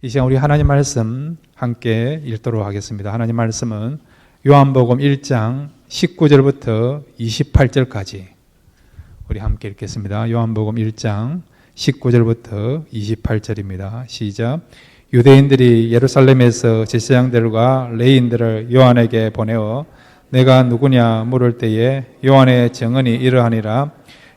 이 시간 우리 하나님 말씀 함께 읽도록 하겠습니다. 하나님 말씀은 요한복음 1장 19절부터 28절까지 우리 함께 읽겠습니다. 요한복음 1장 19절부터 28절입니다. 시작. 유대인들이 예루살렘에서 제사장들과 레위인들을 요한에게 보내어 내가 누구냐 물을 때에 요한의 증언이 이러하니라.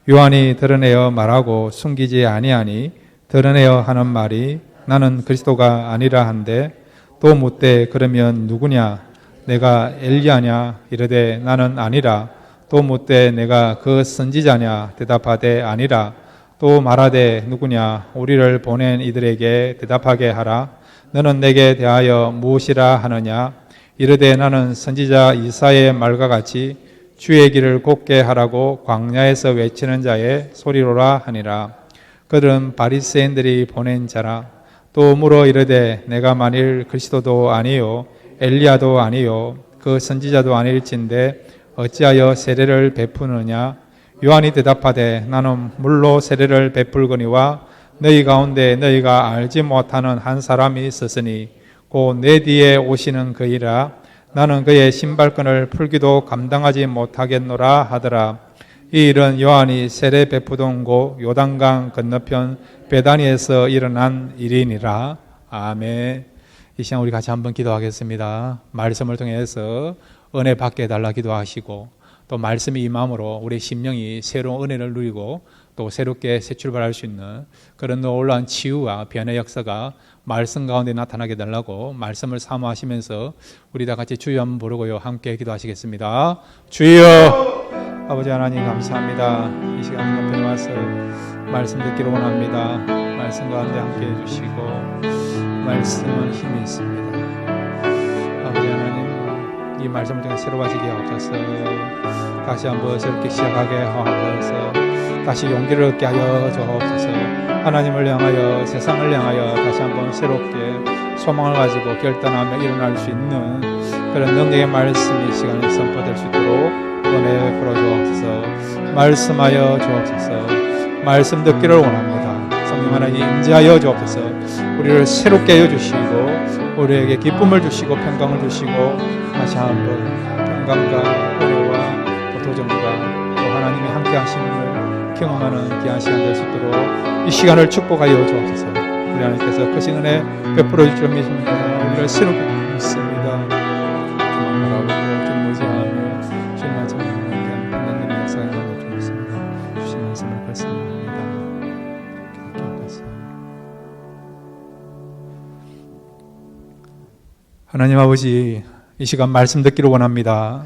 요한이 드러내어 말하고 숨기지 아니하니 드러내어 하는 말이 나는 그리스도가 아니라 한데 또 묻되 그러면 누구냐 내가 엘리야냐 이르되 나는 아니라 또 묻되 내가 그 선지자냐 대답하되 아니라 또 말하되 누구냐 우리를 보낸 이들에게 대답하게 하라. 너는 내게 대하여 무엇이라 하느냐 이르되 나는 선지자 이사야의 말과 같이 주의 길을 곧게 하라고 광야에서 외치는 자의 소리로라 하니라. 그들은 바리새인들이 보낸 자라. 또 물어 이르되 내가 만일 그리스도도 아니요 엘리야도 아니요 그 선지자도 아닐진데 어찌하여 세례를 베푸느냐. 요한이 대답하되 나는 물로 세례를 베풀거니와 너희 가운데 너희가 알지 못하는 한 사람이 있었으니 곧 내 뒤에 오시는 그이라. 나는 그의 신발끈을 풀기도 감당하지 못하겠노라 하더라. 이 일은 요한이 세례 베푸던 곳 요단강 건너편 베다니에서 일어난 일이니라. 아멘. 이 시간 우리 같이 한번 기도하겠습니다. 말씀을 통해서 은혜 받게 해달라 기도하시고 또 말씀이 임함으로 우리 심령이 새로운 은혜를 누리고 또 새롭게 새 출발할 수 있는 그런 놀라운 치유와 변의 역사가 말씀 가운데 나타나게 해달라고 말씀을 사모하시면서 우리 다 같이 주여 한번 부르고요 함께 기도하시겠습니다. 주여. 아버지 하나님 감사합니다. 이 시간 옆에 와서 말씀 듣기를 원합니다. 말씀 가운데 함께 해주시고 말씀은 힘이 있습니다. 아버지 하나님 이 말씀을 통해 새로워지게 하옵소서. 다시 한번 새롭게 시작하게 하옵소서. 다시 용기를 얻게 하여 주옵소서. 하나님을 향하여 세상을 향하여 다시 한번 새롭게 소망을 가지고 결단하며 일어날 수 있는 그런 능력의 말씀이 이 시간에 선포될 수 있도록 은혜 풀어주옵소서. 말씀하여 주옵소서. 말씀 듣기를 원합니다. 성령 하나님 임재하여 주옵소서. 우리를 새롭게 하여 주시고 우리에게 기쁨을 주시고 평강을 주시고 다시 한번 평강과 은혜와 또 도전과 또 하나님이 함께 하심을 경험하는 귀한 시간 될 수 있도록 이 시간을 축복하여 주옵소서. 우리 하나님께서 크신 은혜 베풀어 주실 줄 믿습니다. 우리를 새롭게 믿습니다. 하나님 아버지 이 시간 말씀 듣기를 원합니다.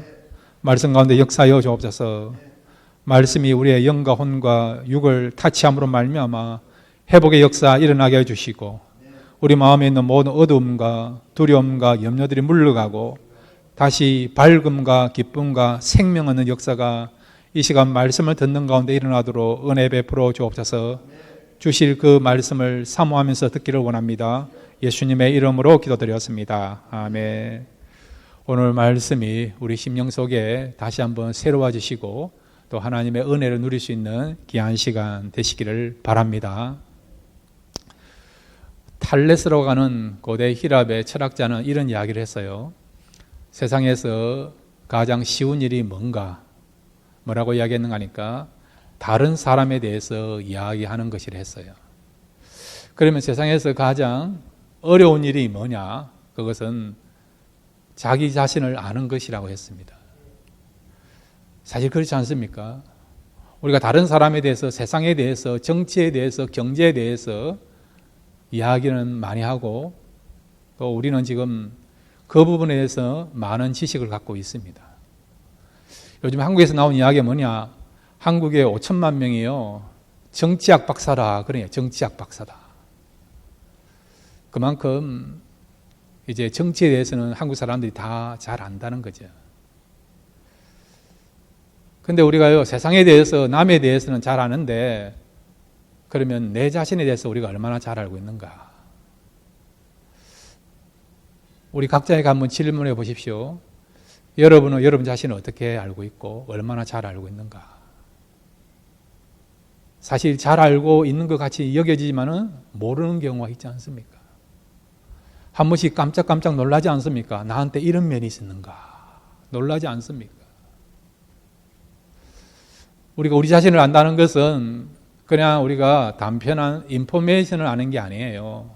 말씀 가운데 역사하여 주옵소서. 말씀이 우리의 영과 혼과 육을 타치함으로 말미암아 회복의 역사 일어나게 해주시고 우리 마음에 있는 모든 어두움과 두려움과 염려들이 물러가고 다시 밝음과 기쁨과 생명 얻는 역사가 이 시간 말씀을 듣는 가운데 일어나도록 은혜 베풀어 주옵소서. 주실 그 말씀을 사모하면서 듣기를 원합니다. 예수님의 이름으로 기도드렸습니다. 아멘. 오늘 말씀이 우리 심령 속에 다시 한번 새로워지시고 또 하나님의 은혜를 누릴 수 있는 귀한 시간 되시기를 바랍니다. 탈레스라고 하는 고대 히랍의 철학자는 이런 이야기를 했어요. 세상에서 가장 쉬운 일이 뭔가? 뭐라고 이야기했는가 하니까 다른 사람에 대해서 이야기하는 것이라 했어요. 그러면 세상에서 가장 어려운 일이 뭐냐? 그것은 자기 자신을 아는 것이라고 했습니다. 사실 그렇지 않습니까? 우리가 다른 사람에 대해서, 세상에 대해서, 정치에 대해서, 경제에 대해서 이야기는 많이 하고 또 우리는 지금 그 부분에 대해서 많은 지식을 갖고 있습니다. 요즘 한국에서 나온 이야기가 뭐냐? 한국에 5천만 명이요 정치학 박사라 그래요. 정치학 박사다. 그만큼 이제 정치에 대해서는 한국 사람들이 다 잘 안다는 거죠. 근데 우리가요 세상에 대해서 남에 대해서는 잘 아는데 그러면 내 자신에 대해서 우리가 얼마나 잘 알고 있는가? 우리 각자에게 한번 질문해 보십시오. 여러분은 여러분 자신을 어떻게 알고 있고 얼마나 잘 알고 있는가? 사실 잘 알고 있는 것 같이 여겨지지만은 모르는 경우가 있지 않습니까? 한 번씩 깜짝깜짝 놀라지 않습니까? 나한테 이런 면이 있었는가? 놀라지 않습니까? 우리가 우리 자신을 안다는 것은 그냥 우리가 단편한 인포메이션을 아는 게 아니에요.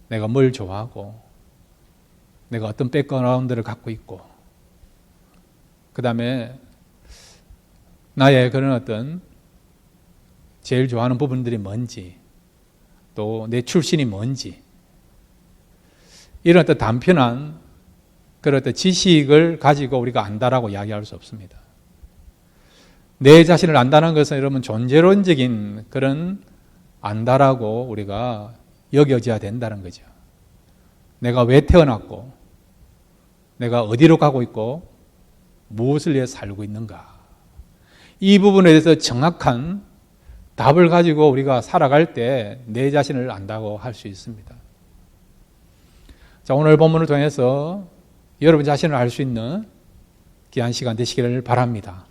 내가 뭘 좋아하고, 내가 어떤 백그라운드를 갖고 있고, 그 다음에 나의 그런 어떤 제일 좋아하는 부분들이 뭔지, 또 내 출신이 뭔지, 이런 어떤 단편한 그런 어떤 지식을 가지고 우리가 안다라고 이야기할 수 없습니다. 내 자신을 안다는 것은 여러분 존재론적인 그런 안다라고 우리가 여겨져야 된다는 거죠. 내가 왜 태어났고, 내가 어디로 가고 있고, 무엇을 위해 살고 있는가. 이 부분에 대해서 정확한 답을 가지고 우리가 살아갈 때 내 자신을 안다고 할 수 있습니다. 자, 오늘 본문을 통해서 여러분 자신을 알 수 있는 귀한 시간 되시기를 바랍니다.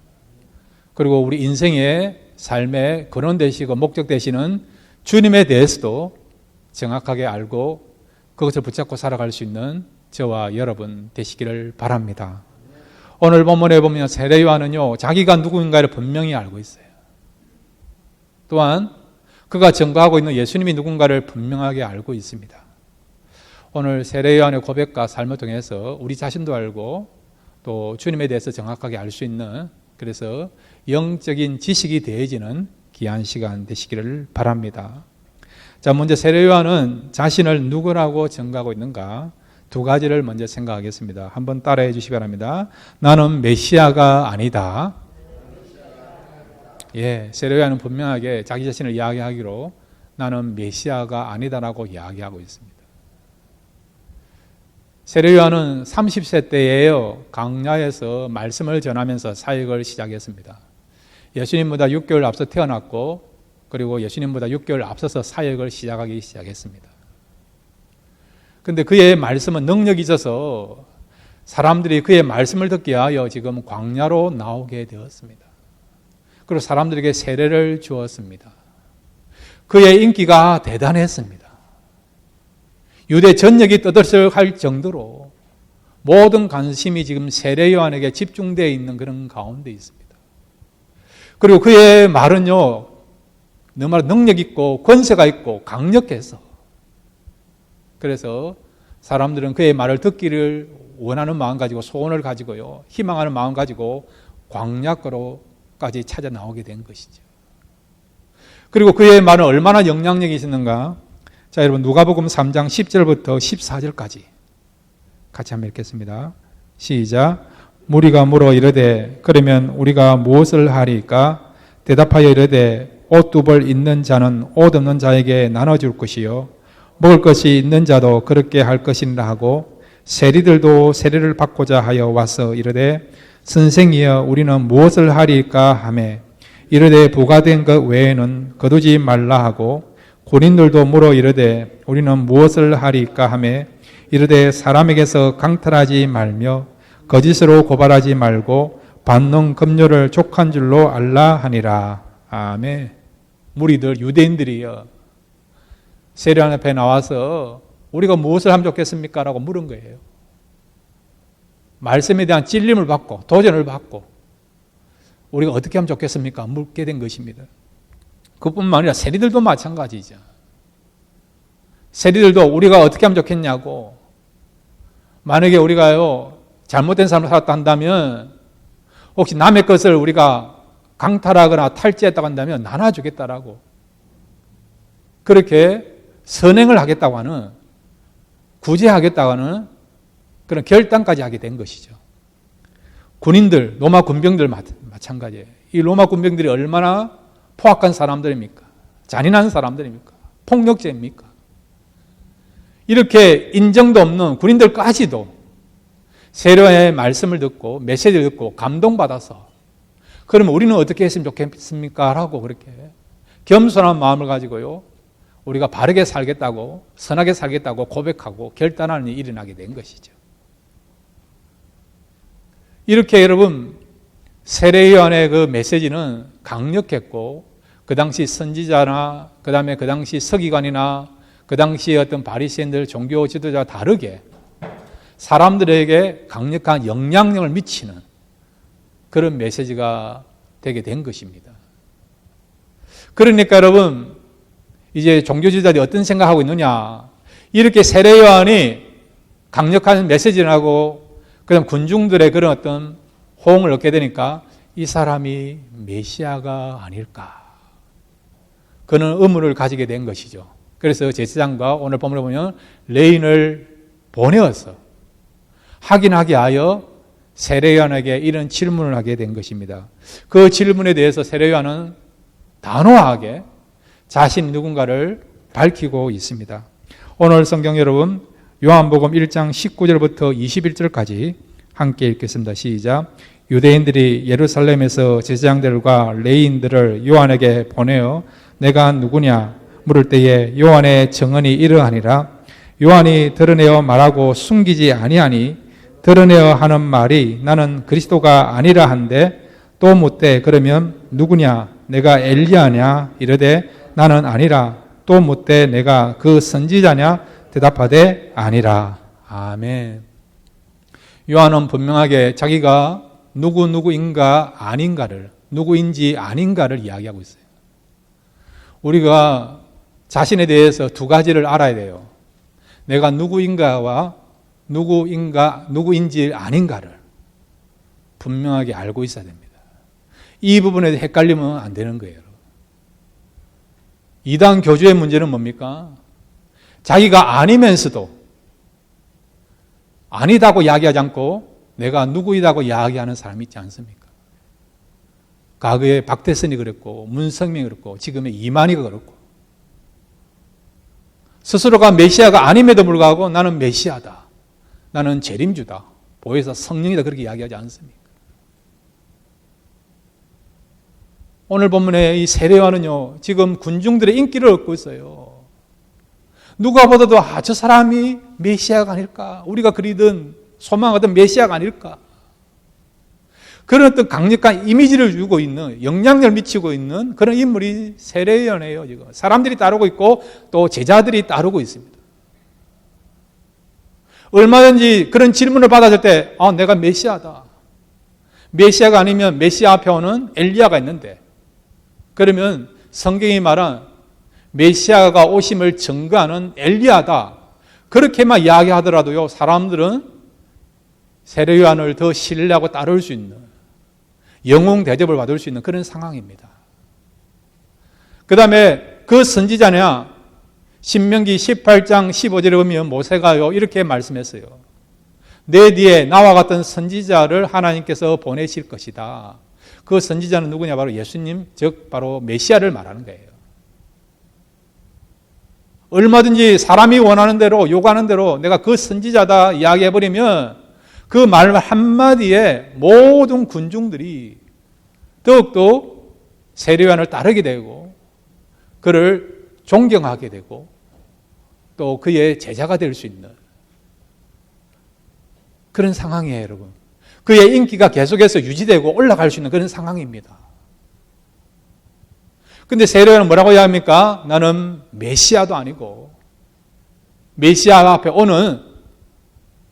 그리고 우리 인생의 삶의 근원 되시고 목적 되시는 주님에 대해서도 정확하게 알고 그것을 붙잡고 살아갈 수 있는 저와 여러분 되시기를 바랍니다. 오늘 본문에 보면 세례 요한은요, 자기가 누구인가를 분명히 알고 있어요. 또한 그가 증거하고 있는 예수님이 누군가를 분명하게 알고 있습니다. 오늘 세례 요한의 고백과 삶을 통해서 우리 자신도 알고 또 주님에 대해서 정확하게 알 수 있는, 그래서 영적인 지식이 되어지는 귀한 시간 되시기를 바랍니다. 자, 먼저 세례 요한은 자신을 누구라고 증거하고 있는가? 두 가지를 먼저 생각하겠습니다. 한번 따라해 주시기 바랍니다. 나는 메시아가 아니다. 예, 세례 요한은 분명하게 자기 자신을 이야기하기로 나는 메시아가 아니다라고 이야기하고 있습니다. 세례 요한은 30세 때에요, 광야에서 말씀을 전하면서 사역을 시작했습니다. 예수님보다 6개월 앞서 태어났고, 그리고 예수님보다 6개월 앞서서 사역을 시작하기 시작했습니다. 그런데 그의 말씀은 능력이 있어서 사람들이 그의 말씀을 듣기 위하여 지금 광야로 나오게 되었습니다. 그리고 사람들에게 세례를 주었습니다. 그의 인기가 대단했습니다. 유대 전역이 떠들썩할 정도로 모든 관심이 지금 세례 요한에게 집중되어 있는 그런 가운데 있습니다. 그리고 그의 말은요, 너무나 능력 있고 권세가 있고 강력해서, 그래서 사람들은 그의 말을 듣기를 원하는 마음 가지고, 소원을 가지고요, 희망하는 마음 가지고 광야가로까지 찾아 나오게 된 것이죠. 그리고 그의 말은 얼마나 영향력이 있었는가? 자, 여러분 누가복음 3장 10절부터 14절까지 같이 한번 읽겠습니다. 시작. 무리가 물어 이르되 그러면 우리가 무엇을 하리까? 대답하여 이르되 옷 두 벌 있는 자는 옷 없는 자에게 나눠줄 것이요 먹을 것이 있는 자도 그렇게 할 것이니라 하고, 세리들도 세례를 받고자 하여 와서 이르되 선생이여 우리는 무엇을 하리까 하매 이르되 부과된 것 외에는 거두지 말라 하고, 군인들도 물어 이르되 우리는 무엇을 하리까 하매 이르되 사람에게서 강탈하지 말며 거짓으로 고발하지 말고 받는 급료를 족한 줄로 알라 하니라. 아멘. 무리들, 유대인들이요, 세례요한 앞에 나와서 우리가 무엇을 하면 좋겠습니까? 라고 물은 거예요. 말씀에 대한 찔림을 받고 도전을 받고 우리가 어떻게 하면 좋겠습니까? 묻게 된 것입니다. 그뿐만 아니라 세리들도 마찬가지죠. 세리들도 우리가 어떻게 하면 좋겠냐고, 만약에 우리가요 잘못된 삶을 살았다 한다면, 혹시 남의 것을 우리가 강탈하거나 탈취했다고 한다면 나눠주겠다라고, 그렇게 선행을 하겠다고 하는, 구제하겠다고 하는 그런 결단까지 하게 된 것이죠. 군인들, 로마 군병들 마찬가지예요. 이 로마 군병들이 얼마나 포악한 사람들입니까? 잔인한 사람들입니까? 폭력죄입니까? 이렇게 인정도 없는 군인들까지도 세례요한의 말씀을 듣고 메시지를 듣고 감동받아서, 그러면 우리는 어떻게 했으면 좋겠습니까? 라고 그렇게 겸손한 마음을 가지고요, 우리가 바르게 살겠다고, 선하게 살겠다고 고백하고 결단하는 일이 일어나게 된 것이죠. 이렇게 여러분, 세례요한의 그 메시지는 강력했고, 그 당시 선지자나 그 다음에 그 당시 서기관이나 그 그 당시에 어떤 바리새인들 종교 지도자와 다르게 사람들에게 강력한 영향력을 미치는 그런 메시지가 되게 된 것입니다. 그러니까 여러분, 이제 종교 지도자들이 어떤 생각하고 있느냐, 이렇게 세례 요한이 강력한 메시지를 하고 그다음 군중들의 그런 어떤 호응을 얻게 되니까 이 사람이 메시아가 아닐까, 그런 의문을 가지게 된 것이죠. 그래서 제사장과 오늘 본문을 보면 레인을 보내어서 확인하게 하여 세례 요한에게 이런 질문을 하게 된 것입니다. 그 질문에 대해서 세례 요한은 단호하게 자신이 누군가를 밝히고 있습니다. 오늘 성경 여러분, 요한복음 1장 19절부터 21절까지 함께 읽겠습니다. 시작. 유대인들이 예루살렘에서 제사장들과 레위인들을 요한에게 보내어 내가 누구냐 물을 때에 요한의 증언이 이러하니라. 요한이 드러내어 말하고 숨기지 아니하니 드러내어 하는 말이 나는 그리스도가 아니라 한데 또 묻되 그러면 누구냐 내가 엘리야냐 이르되 나는 아니라. 또 묻되 내가 그 선지자냐 대답하되 아니라. 아멘. 요한은 분명하게 자기가 누구인가 아닌가를, 누구인지 아닌가를 이야기하고 있어요. 우리가 자신에 대해서 두 가지를 알아야 돼요. 내가 누구인가와 누구인지 아닌가를 분명하게 알고 있어야 됩니다. 이 부분에 헷갈리면 안 되는 거예요. 이단 교주의 문제는 뭡니까? 자기가 아니면서도 아니다고 이야기하지 않고 내가 누구이다고 이야기하는 사람이 있지 않습니까? 과거에 박대선이 그랬고 문성명이 그랬고 지금의 이만희가 그렇고 스스로가 메시아가 아님에도 불구하고 나는 메시아다, 나는 재림주다, 보혜사 성령이다, 그렇게 이야기하지 않습니까? 오늘 본문의 이 세례 요한은요, 지금 군중들의 인기를 얻고 있어요. 누가 보다도 저 사람이 메시아가 아닐까, 우리가 그리던 소망하던 메시아가 아닐까, 그런 어떤 강력한 이미지를 주고 있는, 영향력을 미치고 있는 그런 인물이 세례 요한이에요. 지금 사람들이 따르고 있고 또 제자들이 따르고 있습니다. 얼마든지 그런 질문을 받았을 때 내가 메시아다, 메시아가 아니면 메시아 앞에 오는 엘리야가 있는데, 그러면 성경이 말한 메시아가 오심을 증거하는 엘리야다, 그렇게만 이야기하더라도요, 사람들은 세례 요한을 더 신뢰하고 따를 수 있는, 영웅 대접을 받을 수 있는 그런 상황입니다. 그 다음에 그 선지자냐, 신명기 18장 15절에 보면 모세가요 이렇게 말씀했어요. 내 뒤에 나와 같은 선지자를 하나님께서 보내실 것이다. 그 선지자는 누구냐? 바로 예수님, 즉 바로 메시아를 말하는 거예요. 얼마든지 사람이 원하는 대로, 요구하는 대로 내가 그 선지자다 이야기해버리면 그 말 한마디에 모든 군중들이 더욱더 세례 요한을 따르게 되고 그를 존경하게 되고 또 그의 제자가 될 수 있는 그런 상황이에요, 여러분. 그의 인기가 계속해서 유지되고 올라갈 수 있는 그런 상황입니다. 근데 세례 요한은 뭐라고 이야기합니까? 나는 메시아도 아니고 메시아 앞에 오는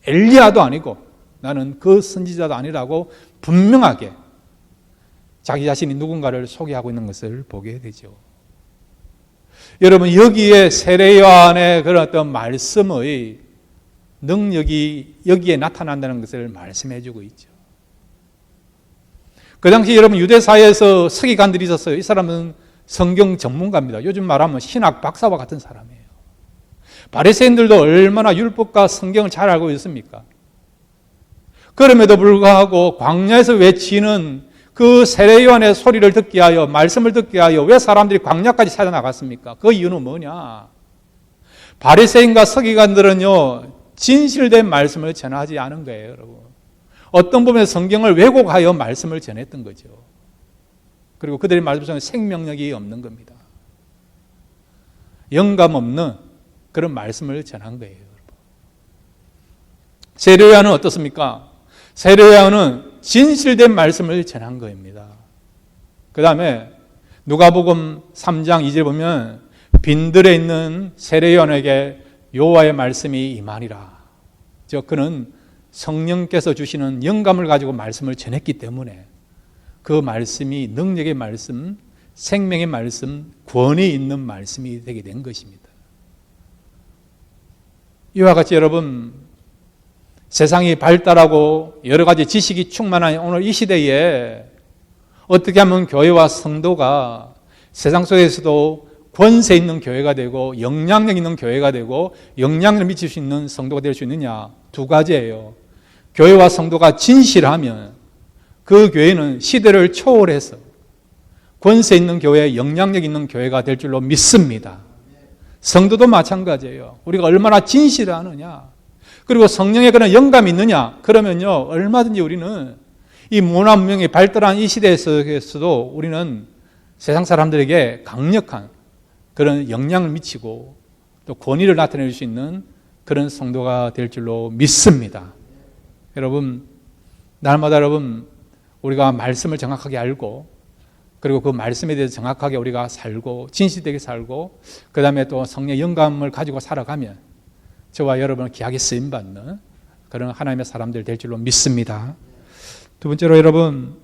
엘리야도 아니고 나는 그 선지자도 아니라고 분명하게 자기 자신이 누군가를 소개하고 있는 것을 보게 되죠. 여러분, 여기에 세례 요한의 그런 어떤 말씀의 능력이 여기에 나타난다는 것을 말씀해 주고 있죠. 그 당시 여러분 유대 사회에서 서기관들이 있었어요. 이 사람은 성경 전문가입니다. 요즘 말하면 신학 박사와 같은 사람이에요. 바리새인들도 얼마나 율법과 성경을 잘 알고 있습니까? 그럼에도 불구하고 광야에서 외치는 그 세례 요한의 소리를 듣게 하여, 말씀을 듣게 하여 왜 사람들이 광야까지 찾아 나갔습니까? 그 이유는 뭐냐? 바리새인과 서기관들은요 진실된 말씀을 전하지 않은 거예요, 여러분. 어떤 부분에서 성경을 왜곡하여 말씀을 전했던 거죠. 그리고 그들의 말씀 속에 생명력이 없는 겁니다. 영감 없는 그런 말씀을 전한 거예요, 여러분. 세례 요한은 어떻습니까? 세례 요한은 진실된 말씀을 전한 겁니다. 그 다음에 누가복음 3장 2절 보면 빈들에 있는 세례요한에게 여호와의 말씀이 임하니라. 즉 그는 성령께서 주시는 영감을 가지고 말씀을 전했기 때문에 그 말씀이 능력의 말씀, 생명의 말씀, 권위 있는 말씀이 되게 된 것입니다. 이와 같이 여러분, 세상이 발달하고 여러 가지 지식이 충만한 오늘 이 시대에 어떻게 하면 교회와 성도가 세상 속에서도 권세 있는 교회가 되고 영향력 있는 교회가 되고 영향력을 미칠 수 있는 성도가 될 수 있느냐? 두 가지예요. 교회와 성도가 진실하면 그 교회는 시대를 초월해서 권세 있는 교회, 영향력 있는 교회가 될 줄로 믿습니다. 성도도 마찬가지예요. 우리가 얼마나 진실하느냐, 그리고 성령의 그런 영감이 있느냐, 그러면요 얼마든지 우리는 이 문화 문명이 발달한 이 시대 속에서도 우리는 세상 사람들에게 강력한 그런 영향을 미치고 또 권위를 나타낼 수 있는 그런 성도가 될 줄로 믿습니다. 여러분, 날마다 여러분 우리가 말씀을 정확하게 알고 그리고 그 말씀에 대해서 정확하게 우리가 살고 진실되게 살고 그 다음에 또 성령의 영감을 가지고 살아가면 저와 여러분은 귀하게 쓰임받는 그런 하나님의 사람들 될 줄로 믿습니다. 두 번째로 여러분,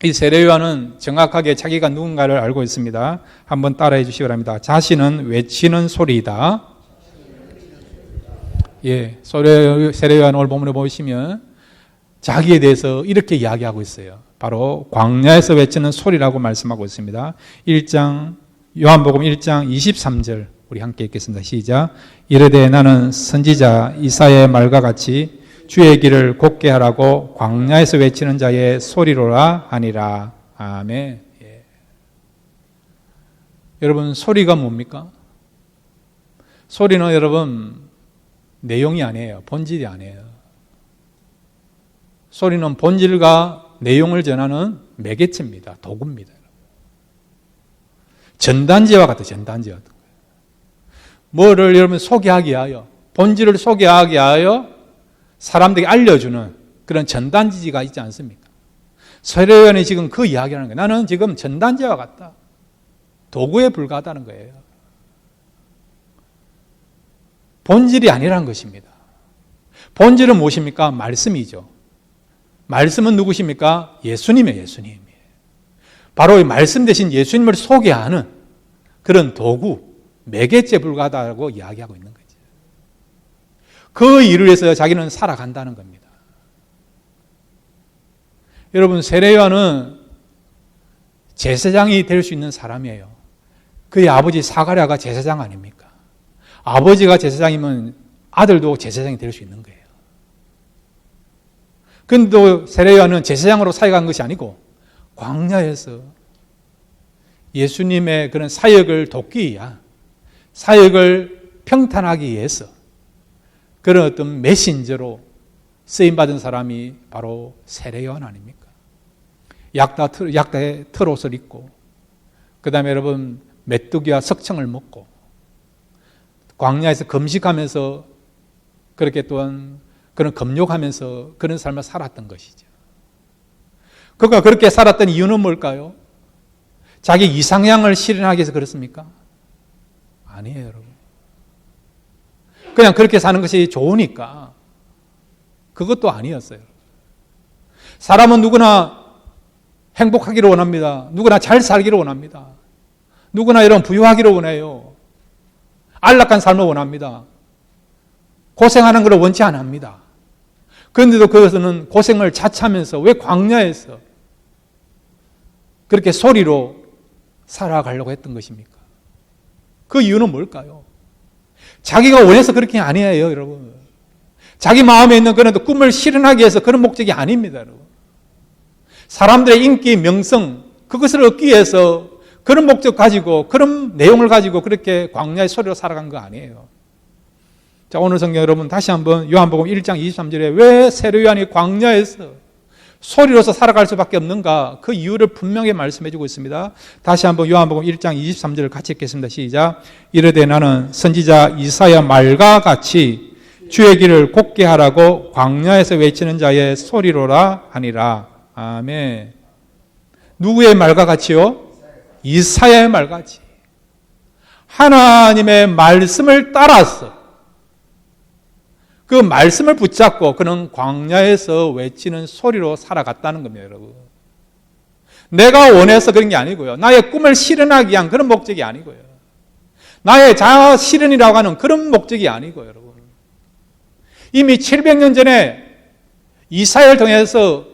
이 세례요한은 정확하게 자기가 누군가를 알고 있습니다. 한번 따라해 주시기 바랍니다. 자신은 외치는 소리이다. 예, 세례요한 오늘 본문에 보시면 자기에 대해서 이렇게 이야기하고 있어요. 바로 광야에서 외치는 소리라고 말씀하고 있습니다. 요한복음 1장 23절 우리 함께 읽겠습니다. 시작. 이르되 나는 선지자 이사야의 말과 같이 주의 길을 곧게 하라고 광야에서 외치는 자의 소리로라 하니라. 아멘. 예. 여러분, 소리가 뭡니까? 소리는 여러분 내용이 아니에요. 본질이 아니에요. 소리는 본질과 내용을 전하는 매개체입니다. 도구입니다. 전단지와 같아요. 전단지와 같은 거예요. 뭐를 여러분 소개하기 위하여, 본질을 소개하기 위하여 사람들에게 알려주는 그런 전단지가 있지 않습니까? 세례요한이 지금 그 이야기하는 거예요. 나는 지금 전단지와 같다. 도구에 불과하다는 거예요. 본질이 아니라는 것입니다. 본질은 무엇입니까? 말씀이죠. 말씀은 누구십니까? 예수님이에요. 예수님. 바로 이 말씀 대신 예수님을 소개하는 그런 도구, 매개체에 불과하다고 이야기하고 있는 거죠. 그 일을 위해서 자기는 살아간다는 겁니다. 여러분, 세례요한은 제사장이 될 수 있는 사람이에요. 그의 아버지 사가랴가 제사장 아닙니까? 아버지가 제사장이면 아들도 제사장이 될 수 있는 거예요. 그런데 세례요한은 제사장으로 사역한 것이 아니고 광야에서 예수님의 그런 사역을 돕기 위한, 사역을 평탄하기 위해서 그런 어떤 메신저로 쓰임받은 사람이 바로 세례요한 아닙니까? 약다의 털옷을 입고 그 다음에 여러분 메뚜기와 석청을 먹고 광야에서 금식하면서 그렇게 또한 그런 금욕하면서 그런 삶을 살았던 것이죠. 그가 그렇게 살았던 이유는 뭘까요? 자기 이상향을 실현하기 위해서 그렇습니까? 아니에요, 여러분. 그냥 그렇게 사는 것이 좋으니까 그것도 아니었어요. 사람은 누구나 행복하기를 원합니다. 누구나 잘 살기를 원합니다. 누구나 이런 부유하기를 원해요. 안락한 삶을 원합니다. 고생하는 것을 원치 않습니다. 그런데도 그것은 고생을 자처하면서 왜 광야에서 그렇게 소리로 살아가려고 했던 것입니까? 그 이유는 뭘까요? 자기가 원해서 그렇게 아니에요, 여러분. 자기 마음에 있는 그런 꿈을 실현하기 위해서 그런 목적이 아닙니다, 여러분. 사람들의 인기, 명성, 그것을 얻기 위해서 그런 목적 가지고, 그런 내용을 가지고 그렇게 광야의 소리로 살아간 거 아니에요. 자, 오늘 성경 여러분 다시 한번 요한복음 1장 23절에 왜 세례요한이 광야에서 소리로서 살아갈 수밖에 없는가, 그 이유를 분명히 말씀해 주고 있습니다. 다시 한번 요한복음 1장 23절을 같이 읽겠습니다. 시작. 이르되 나는 선지자 이사야 말과 같이 주의 길을 곧게 하라고 광야에서 외치는 자의 소리로라 하니라. 아멘. 누구의 말과 같이요? 이사야의 말과 같이. 하나님의 말씀을 따라서 그 말씀을 붙잡고 그는 광야에서 외치는 소리로 살아갔다는 겁니다, 여러분. 내가 원해서 그런 게 아니고요. 나의 꿈을 실현하기 위한 그런 목적이 아니고요. 나의 자아 실현이라고 하는 그런 목적이 아니고요, 여러분. 이미 700년 전에 이사야를 통해서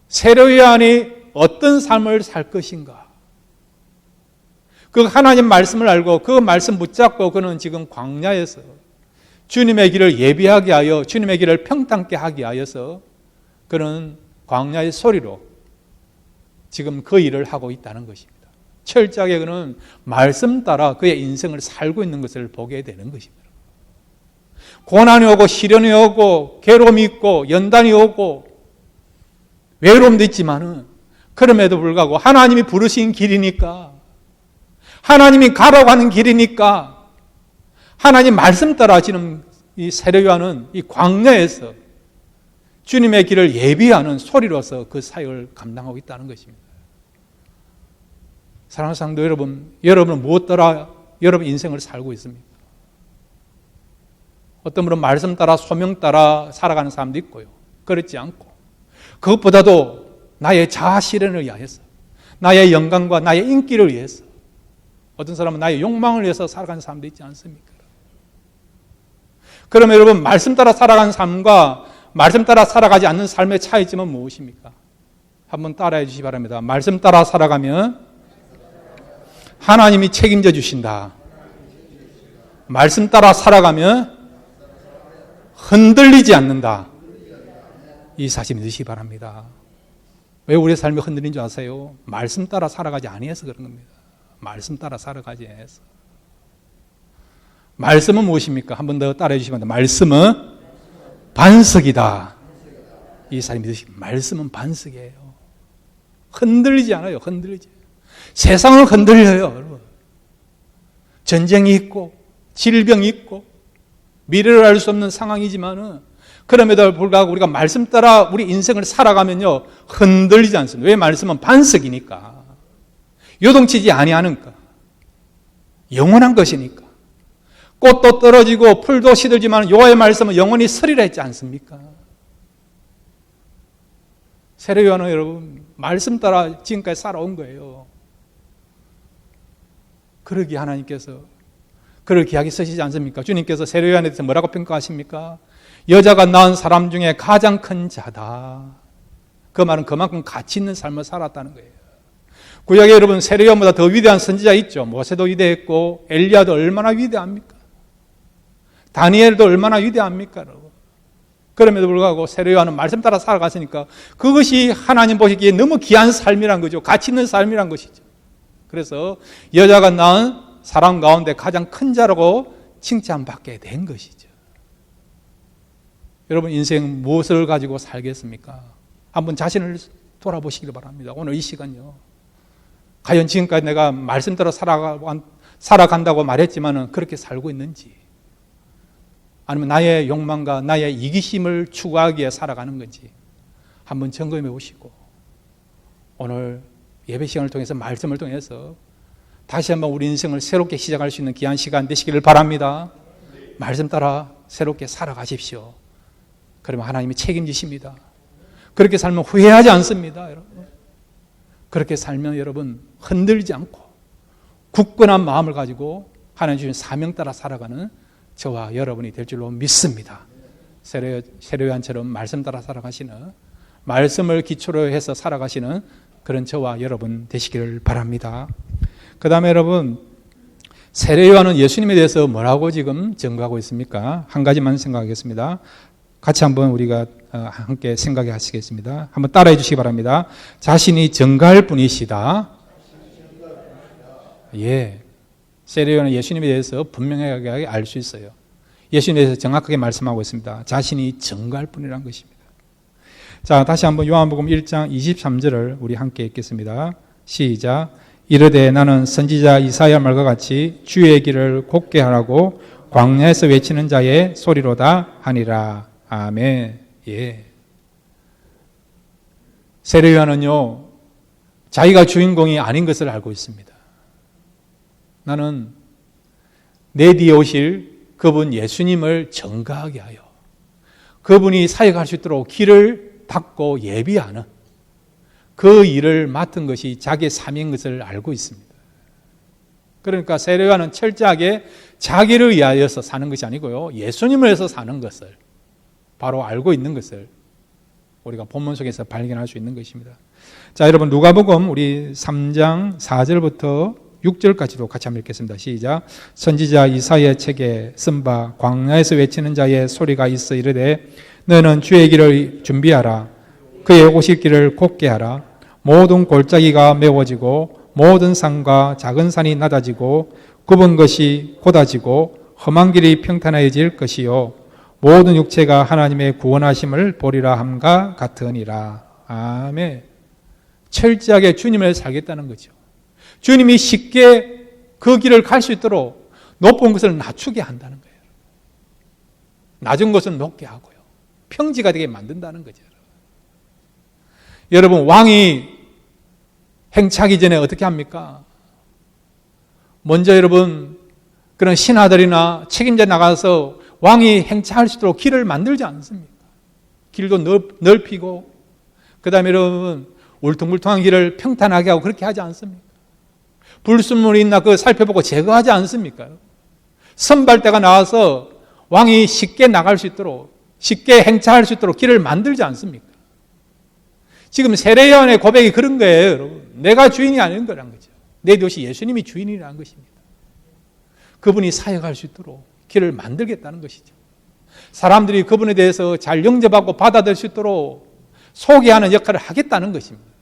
세례요한이 어떤 삶을 살 것인가, 그 하나님 말씀을 알고 그 말씀 붙잡고 그는 지금 광야에서 주님의 길을 예비하게 하여 주님의 길을 평탄케 하게 하여서 그는 광야의 소리로 지금 그 일을 하고 있다는 것입니다. 철저하게 그는 말씀 따라 그의 인생을 살고 있는 것을 보게 되는 것입니다. 고난이 오고 시련이 오고 괴로움이 있고 연단이 오고 외로움도 있지만은 그럼에도 불구하고 하나님이 부르신 길이니까, 하나님이 가라고 하는 길이니까 하나님 말씀 따라 지금 이 세례요한은 이 광야에서 주님의 길을 예비하는 소리로서 그 사역을 감당하고 있다는 것입니다. 사랑하는 성도 여러분, 여러분은 무엇 따라 여러분 인생을 살고 있습니까? 어떤 분은 말씀 따라 소명 따라 살아가는 사람도 있고요. 그렇지 않고 그것보다도 나의 자아 실현을 위해서, 나의 영광과 나의 인기를 위해서, 어떤 사람은 나의 욕망을 위해서 살아가는 사람도 있지 않습니까? 그러면 여러분, 말씀 따라 살아가는 삶과 말씀 따라 살아가지 않는 삶의 차이점은 무엇입니까? 한번 따라해 주시기 바랍니다. 말씀 따라 살아가면 하나님이 책임져 주신다. 말씀 따라 살아가면 흔들리지 않는다. 이 사실 믿으시기 바랍니다. 왜 우리의 삶이 흔들린 줄 아세요? 말씀 따라 살아가지 아니해서 그런 겁니다. 말씀 따라 살아가지 않아서. 말씀은 무엇입니까? 한 번 더 따라해 주시면 됩니다. 말씀은 반석이다. 이 사람이 믿으시기 바랍니다. 말씀은 반석이에요. 흔들리지 않아요. 흔들리지. 세상을 흔들려요, 여러분. 전쟁이 있고 질병이 있고 미래를 알 수 없는 상황이지만은 그럼에도 불구하고 우리가 말씀 따라 우리 인생을 살아가면요 흔들리지 않습니다. 왜? 말씀은 반석이니까, 요동치지 아니하니까, 영원한 것이니까. 꽃도 떨어지고 풀도 시들지만 여호와의 말씀은 영원히 서리라 했지 않습니까? 세례요한은 여러분 말씀 따라 지금까지 살아온 거예요. 그러기에 하나님께서 그를 귀하게 쓰시지 않습니까? 주님께서 세례요한에 대해서 뭐라고 평가하십니까? 여자가 낳은 사람 중에 가장 큰 자다. 그 말은 그만큼 가치 있는 삶을 살았다는 거예요. 구약에 여러분 세례요한보다 더 위대한 선지자 있죠. 모세도 위대했고 엘리야도 얼마나 위대합니까? 다니엘도 얼마나 위대합니까? 여러분. 그럼에도 불구하고 세례요한은 말씀 따라 살아갔으니까 그것이 하나님 보시기에 너무 귀한 삶이란 거죠. 가치 있는 삶이란 것이죠. 그래서 여자가 낳은 사람 가운데 가장 큰 자라고 칭찬받게 된 것이죠. 여러분 인생 무엇을 가지고 살겠습니까? 한번 자신을 돌아보시길 바랍니다. 오늘 이 시간요. 과연 지금까지 내가 말씀 따라 살아간다고 말했지만 그렇게 살고 있는지, 아니면 나의 욕망과 나의 이기심을 추구하기에 살아가는 건지 한번 점검해 보시고 오늘 예배 시간을 통해서 말씀을 통해서 다시 한번 우리 인생을 새롭게 시작할 수 있는 귀한 시간 되시기를 바랍니다. 말씀 따라 새롭게 살아가십시오. 그러면 하나님이 책임지십니다. 그렇게 살면 후회하지 않습니다, 여러분. 그렇게 살면 여러분 흔들리지 않고 굳건한 마음을 가지고 하나님 주신 사명 따라 살아가는 저와 여러분이 될 줄로 믿습니다. 세례요한처럼 말씀 따라 살아가시는, 말씀을 기초로 해서 살아가시는 그런 저와 여러분 되시기를 바랍니다. 그 다음에 여러분, 세례요한은 예수님에 대해서 뭐라고 지금 증거하고 있습니까? 한 가지만 생각하겠습니다. 같이 한번 우리가 함께 생각해 하시겠습니다. 한번 따라해 주시기 바랍니다. 자신이 증거할 분이시다. 예. 세례요한은 예수님에 대해서 분명하게 알 수 있어요. 예수님에 대해서 정확하게 말씀하고 있습니다. 자신이 증거할 분이라는 것입니다. 자, 다시 한번 요한복음 1장 23절을 우리 함께 읽겠습니다. 시작. 이르되 나는 선지자 이사야 말과 같이 주의 길을 곧게 하라고 광야에서 외치는 자의 소리로다 하니라. 아멘. 예. 세례요한은요 자기가 주인공이 아닌 것을 알고 있습니다. 나는 내 뒤에 오실 그분 예수님을 전가하게 하여 그분이 사역할 수 있도록 길을 닦고 예비하는 그 일을 맡은 것이 자기의 삶인 것을 알고 있습니다. 그러니까 세례요한은 철저하게 자기를 위하여서 사는 것이 아니고요, 예수님을 위해서 사는 것을 바로 알고 있는 것을 우리가 본문 속에서 발견할 수 있는 것입니다. 자, 여러분 누가복음 우리 3장 4절부터 6절까지도 같이 한번 읽겠습니다. 시작. 선지자 이사야의 책에 쓴 바 광야에서 외치는 자의 소리가 있어 이르되 너는 주의 길을 준비하라. 그의 오실 길을 곧게 하라. 모든 골짜기가 메워지고 모든 산과 작은 산이 낮아지고 굽은 것이 곧아지고 험한 길이 평탄해질 것이요 모든 육체가 하나님의 구원하심을 보리라 함과 같으니라. 아멘. 철저하게 주님을 살겠다는 거죠. 주님이 쉽게 그 길을 갈 수 있도록 높은 것을 낮추게 한다는 거예요. 낮은 것은 높게 하고요, 평지가 되게 만든다는 거죠. 여러분, 왕이 행차하기 전에 어떻게 합니까? 먼저 여러분 그런 신하들이나 책임자 나가서 왕이 행차할 수 있도록 길을 만들지 않습니까? 길도 넓히고 그 다음에 여러분 울퉁불퉁한 길을 평탄하게 하고 그렇게 하지 않습니까? 불순물이 있나 그거 살펴보고 제거하지 않습니까? 선발대가 나와서 왕이 쉽게 나갈 수 있도록, 쉽게 행차할 수 있도록 길을 만들지 않습니까? 지금 세례요한의 고백이 그런 거예요, 여러분. 내가 주인이 아닌 거란 거죠. 내 도시 예수님이 주인이라는 것입니다. 그분이 사역할 수 있도록 길을 만들겠다는 것이죠. 사람들이 그분에 대해서 잘 영접하고 받아들일 수 있도록 소개하는 역할을 하겠다는 것입니다.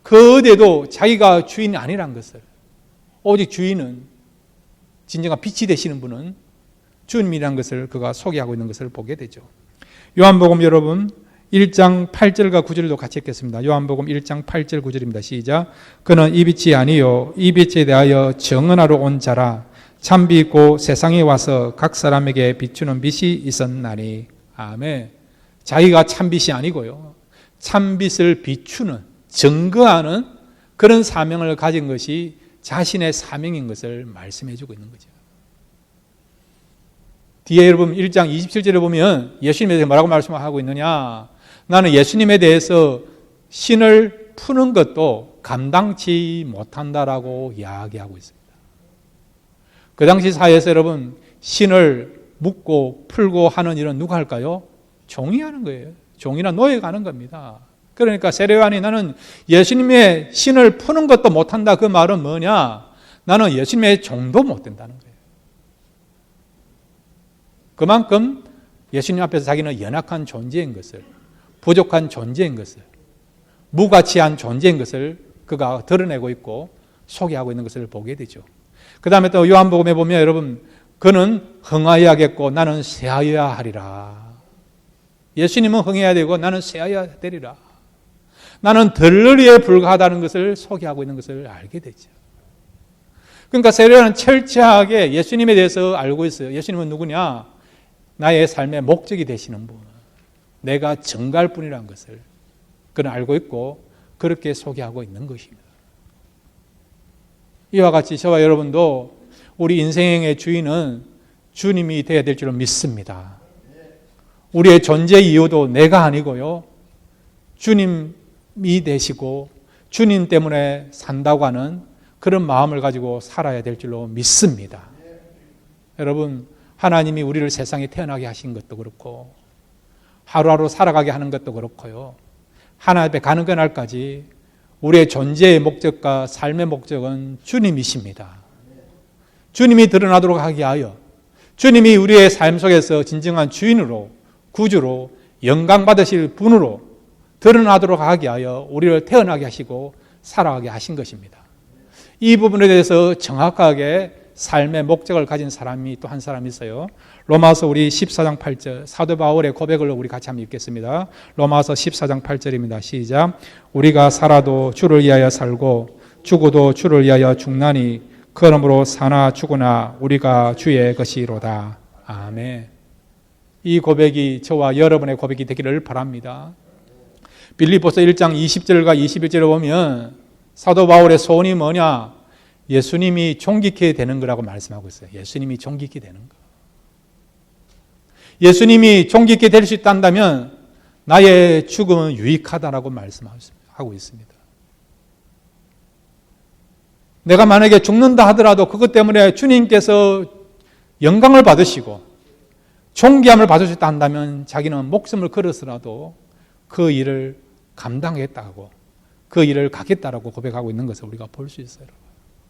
그 어디에도 자기가 주인이 아니란 것을, 오직 주인은, 진정한 빛이 되시는 분은 주님이라는 것을 그가 소개하고 있는 것을 보게 되죠. 요한복음 여러분 1장 8절과 9절도 같이 읽겠습니다. 요한복음 1장 8절 9절입니다. 시작. 그는 이 빛이 아니요 이 빛에 대하여 정언하러 온 자라. 참빛 있고 세상에 와서 각 사람에게 비추는 빛이 있었나니. 아멘. 자기가 참빛이 아니고요, 참빛을 비추는, 증거하는 그런 사명을 가진 것이 자신의 사명인 것을 말씀해 주고 있는 거죠. 뒤에 여러분 1장 27절에 보면 예수님에 대해서 뭐라고 말씀하고 있느냐? 나는 예수님에 대해서 신을 푸는 것도 감당치 못한다라고 이야기하고 있습니다. 그 당시 사회에서 여러분 신을 묶고 풀고 하는 일은 누가 할까요? 종이 하는 거예요. 종이나 노예가 하는 겁니다. 그러니까 세례요한이 나는 예수님의 신을 푸는 것도 못한다, 그 말은 뭐냐? 나는 예수님의 종도 못 된다는 거예요. 그만큼 예수님 앞에서 자기는 연약한 존재인 것을, 부족한 존재인 것을, 무가치한 존재인 것을 그가 드러내고 있고 소개하고 있는 것을 보게 되죠. 그 다음에 또 요한복음에 보면 여러분, 그는 흥하여야겠고 나는 쇠하여야 하리라. 예수님은 흥해야 되고 나는 쇠하여야 되리라. 나는 들러리에 불과하다는 것을 소개하고 있는 것을 알게 되죠. 그러니까 세례요한은 철저하게 예수님에 대해서 알고 있어요. 예수님은 누구냐? 나의 삶의 목적이 되시는 분, 내가 전가할 뿐이라는 것을 그는 알고 있고 그렇게 소개하고 있는 것입니다. 이와 같이 저와 여러분도 우리 인생의 주인은 주님이 되어야 될 줄로 믿습니다. 우리의 존재 이유도 내가 아니고요, 주님이 되시고 주님 때문에 산다고 하는 그런 마음을 가지고 살아야 될 줄로 믿습니다. 여러분, 하나님이 우리를 세상에 태어나게 하신 것도 그렇고 하루하루 살아가게 하는 것도 그렇고요, 하나님 앞에 가는 그날까지 우리의 존재의 목적과 삶의 목적은 주님이십니다. 주님이 드러나도록 하게 하여 주님이 우리의 삶 속에서 진정한 주인으로, 구주로, 영광받으실 분으로 드러나도록 하게 하여 우리를 태어나게 하시고 살아가게 하신 것입니다. 이 부분에 대해서 정확하게 삶의 목적을 가진 사람이 또 한 사람이 있어요. 로마서 우리 14장 8절 사도 바울의 고백을 우리 같이 한번 읽겠습니다. 로마서 14장 8절입니다. 시작. 우리가 살아도 주를 위하여 살고 죽어도 주를 위하여 죽나니 그러므로 사나 죽으나 우리가 주의 것이로다. 아멘. 이 고백이 저와 여러분의 고백이 되기를 바랍니다. 빌립보서 1장 20절과 21절을 보면 사도 바울의 소원이 뭐냐? 예수님이 존귀케 되는 거라고 말씀하고 있어요. 예수님이 존귀케 되는 거. 예수님이 존귀케 될 수 있다면 나의 죽음은 유익하다라고 말씀하고 있습니다. 내가 만약에 죽는다 하더라도 그것 때문에 주님께서 영광을 받으시고 존귀함을 받을 수 있다 한다면 자기는 목숨을 걸어서라도 그 일을 감당하겠다고, 그 일을 갖겠다라고 고백하고 있는 것을 우리가 볼 수 있어요.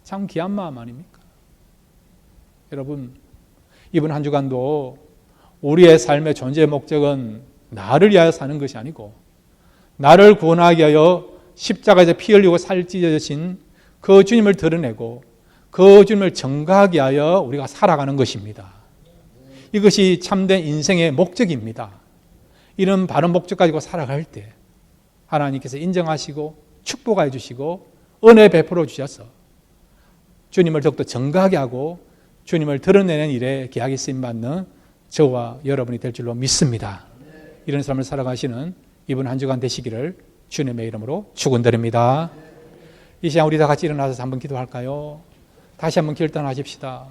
참 귀한 마음 아닙니까? 여러분, 이번 한 주간도 우리의 삶의 존재의 목적은 나를 위하여 사는 것이 아니고 나를 구원하기 위하여 십자가에서 피 흘리고 살 찢어진 그 주님을 드러내고 그 주님을 전가하기 위하여 우리가 살아가는 것입니다. 이것이 참된 인생의 목적입니다. 이런 바른 목적 가지고 살아갈 때 하나님께서 인정하시고 축복해 주시고 은혜 베풀어 주셔서 주님을 더욱더 전가하게 하고 주님을 드러내는 일에 귀하게 쓰임받는 저와 여러분이 될 줄로 믿습니다. 이런 삶을 살아가시는 이번 한 주간 되시기를 주님의 이름으로 축원드립니다. 이 시간 우리 다 같이 일어나서 한번 기도할까요? 다시 한번 결단하십시다.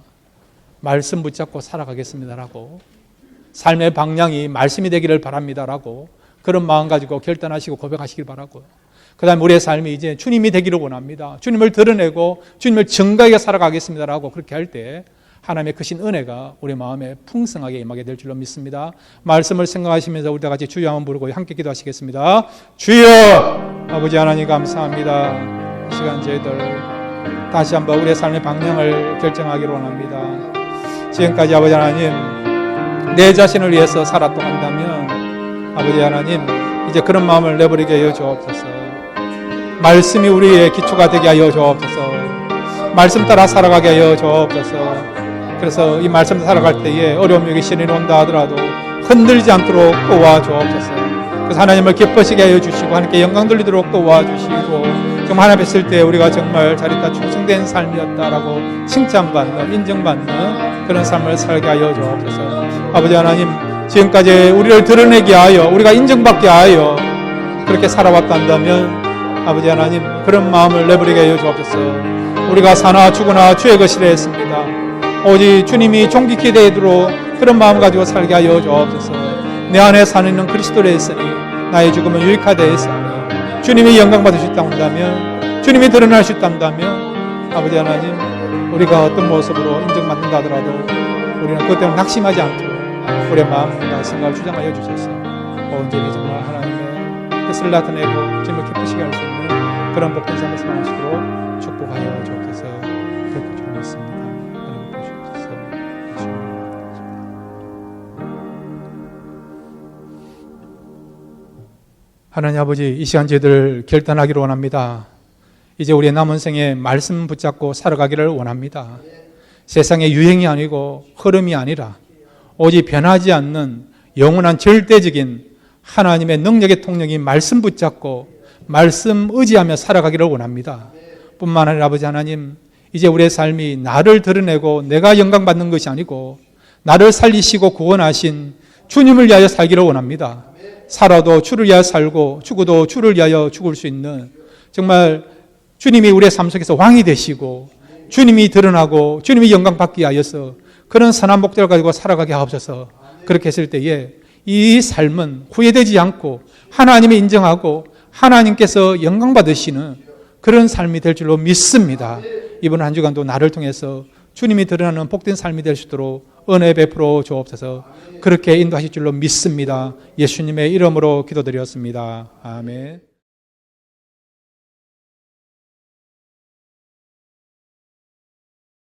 말씀 붙잡고 살아가겠습니다라고, 삶의 방향이 말씀이 되기를 바랍니다라고 그런 마음 가지고 결단하시고 고백하시길 바라고요. 그 다음에 우리의 삶이 이제 주님이 되기를 원합니다. 주님을 드러내고 주님을 증거하게 살아가겠습니다라고 그렇게 할 때 하나님의 크신 은혜가 우리 마음에 풍성하게 임하게 될 줄로 믿습니다. 말씀을 생각하시면서 우리 다 같이 주여 한번 부르고 함께 기도하시겠습니다. 주여! 아버지 하나님 감사합니다. 이 시간 저희들 다시 한번 우리의 삶의 방향을 결정하기를 원합니다. 지금까지 아버지 하나님 내 자신을 위해서 살았다고 한다면 아버지 하나님 이제 그런 마음을 내버리게 하여 주옵소서. 말씀이 우리의 기초가 되게 하여 주옵소서. 말씀 따라 살아가게 하여 주옵소서. 그래서 이 말씀 살아갈 때에 어려움이 여기 신이 온다 하더라도 흔들리지 않도록 도와주옵소서. 그래서 하나님을 기뻐시게 하여 주시고 하나님께 영광 돌리도록 도와주시고 정말 하나님 뵀을 때 우리가 정말 자리다 충성된 삶이었다라고 칭찬받는 인정받는 그런 삶을 살게 하여 주옵소서. 아버지 하나님 지금까지 우리를 드러내게 하여 우리가 인정받게 하여 그렇게 살아왔단다면 아버지 하나님 그런 마음을 내버리게 하여 주옵소서. 우리가 사나 죽으나 주의 것이라 했습니다. 오직 주님이 존귀케 되도록 그런 마음 가지고 살게 하여 주옵소서. 내 안에 사는 이는 그리스도라 했으니 나의 죽음은 유익하되었으니 주님이 영광 받을 수 있다고 한다면 주님이 드러날 수 있다고 한다면 아버지 하나님 우리가 어떤 모습으로 인정받는다 하더라도 우리는 그것 때문에 낙심하지 않도록 우리의 마음과 생각을 주장하여 주셔서 온전히 정말 하나님의 뜻을 나타내고 주님을 기쁘시게 할 수 있는 그런 복된 삶을 살아가시도록 축복하여 주옵소서. 그렇게 좀 믿습니다. 하나님 보시옵소서. 하나님 아버지 이 시간 저희들 결단하기를 원합니다. 이제 우리의 남은 생에 말씀 붙잡고 살아가기를 원합니다. 세상의 유행이 아니고 흐름이 아니라 오직 변하지 않는 영원한 절대적인 하나님의 능력의 통력인 말씀 붙잡고 말씀 의지하며 살아가기를 원합니다. 뿐만 아니라 아버지 하나님 이제 우리의 삶이 나를 드러내고 내가 영광받는 것이 아니고 나를 살리시고 구원하신 주님을 위하여 살기를 원합니다. 살아도 주를 위하여 살고 죽어도 주를 위하여 죽을 수 있는 정말 주님이 우리의 삶 속에서 왕이 되시고 주님이 드러나고 주님이 영광받기 위하여서 그런 선한 목적을 가지고 살아가게 하옵소서. 그렇게 했을 때에 이 삶은 후회되지 않고 하나님이 인정하고 하나님께서 영광받으시는 그런 삶이 될 줄로 믿습니다. 이번 한 주간도 나를 통해서 주님이 드러나는 복된 삶이 될 수 있도록 은혜 베풀어 주옵소서. 그렇게 인도하실 줄로 믿습니다. 예수님의 이름으로 기도드렸습니다. 아멘.